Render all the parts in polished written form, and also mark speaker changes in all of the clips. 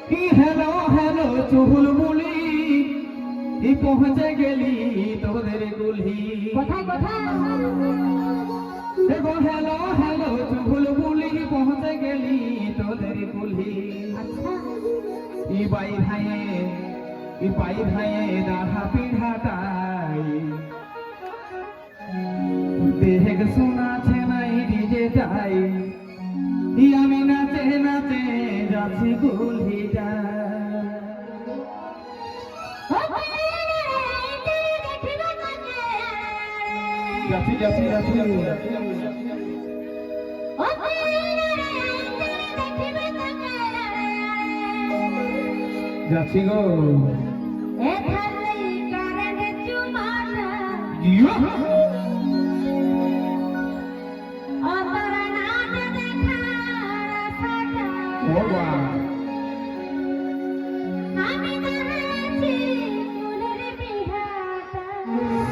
Speaker 1: কি hello hello চুলবুলি পৌঁছে গেলি তোদের গুলি
Speaker 2: কোথায় কোথায়
Speaker 1: দেখো হেলো হেলো চুলবুলি পৌঁছে গেলি তোদের গুলি ই বাই ভাইয়ে দাহা পিঠাটাই দেখ শোনাছে নাই ডিজেটাই আমি নাচে নাচে যাচ্ছি গুলিটা যাচ্ছি যাচ্ছি যাচ্ছি যাচ্ছি গো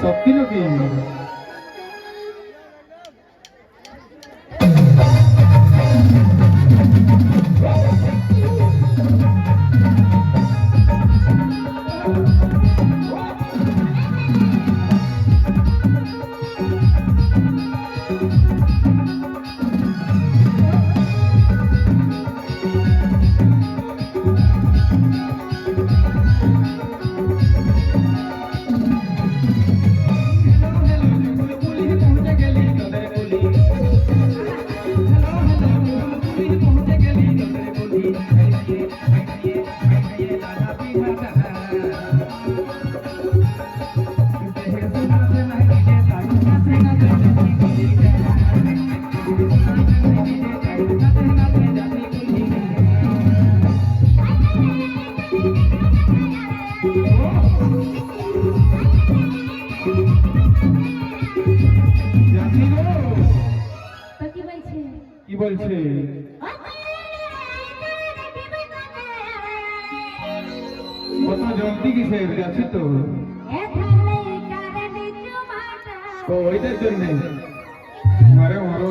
Speaker 1: সত্যি নাকি কি বলছে কত জলদি কিসের যাচ্ছি তো ওইটার জন্য মারে মারো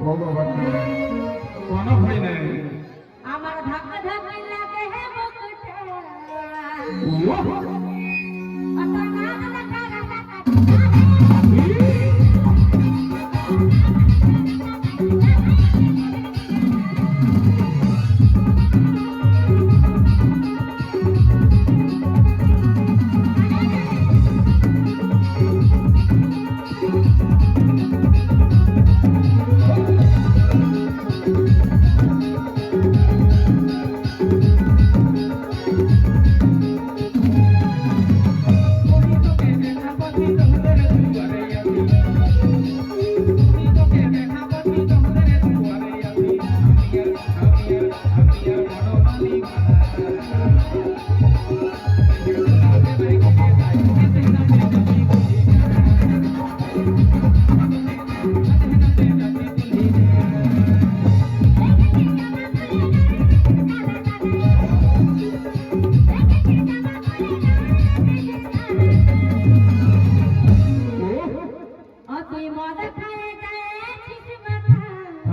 Speaker 1: ভগবান কোন ভয় নাই
Speaker 2: আমার ধাক্কা ধাক্কা লাগে হে বকটা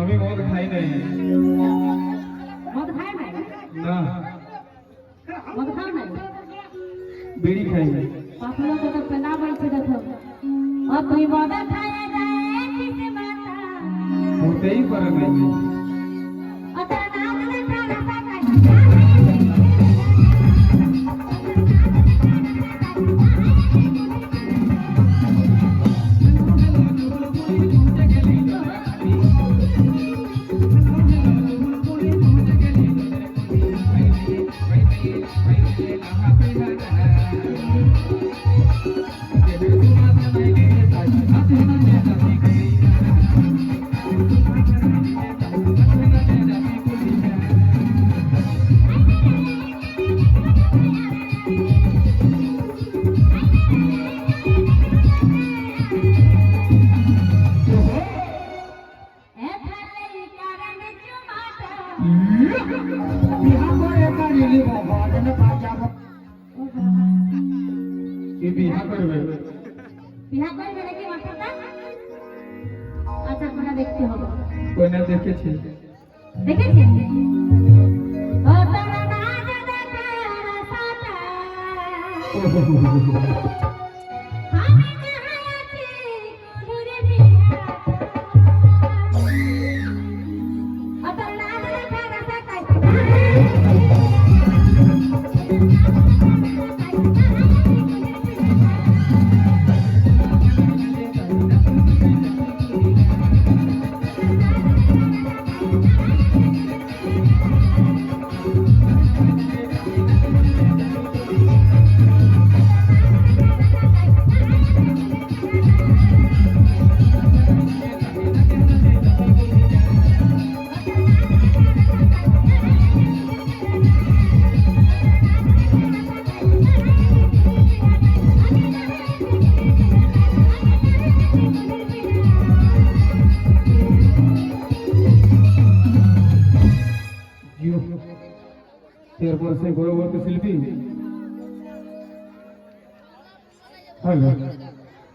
Speaker 1: আমি মদ খাই নাই
Speaker 2: মদ খায় নাই
Speaker 1: না
Speaker 2: মদ খাও নাই
Speaker 1: বিড়ি খাই
Speaker 2: পাপড়া তো পেনা বলছে দেখো তুই মদ খায় যায় কিসে মাতা
Speaker 1: হতেই পারে না
Speaker 2: অতর নাচ দেখা রাস্তা কাই
Speaker 1: বিহা করবে
Speaker 2: বিয়া করবে নাকি মাস্টারটা আচ্ছা কোনা দেখতে হবে
Speaker 1: কোনা দেখেছি
Speaker 2: দেখেছেন ও তারা নাচ দেখা রাস্তা আমি যাহাই আছি কুহুরে বিয়া অতর নাচ দেখা রাস্তা
Speaker 1: এরপর সে গৌরবর্তী শিল্পী হ্যালো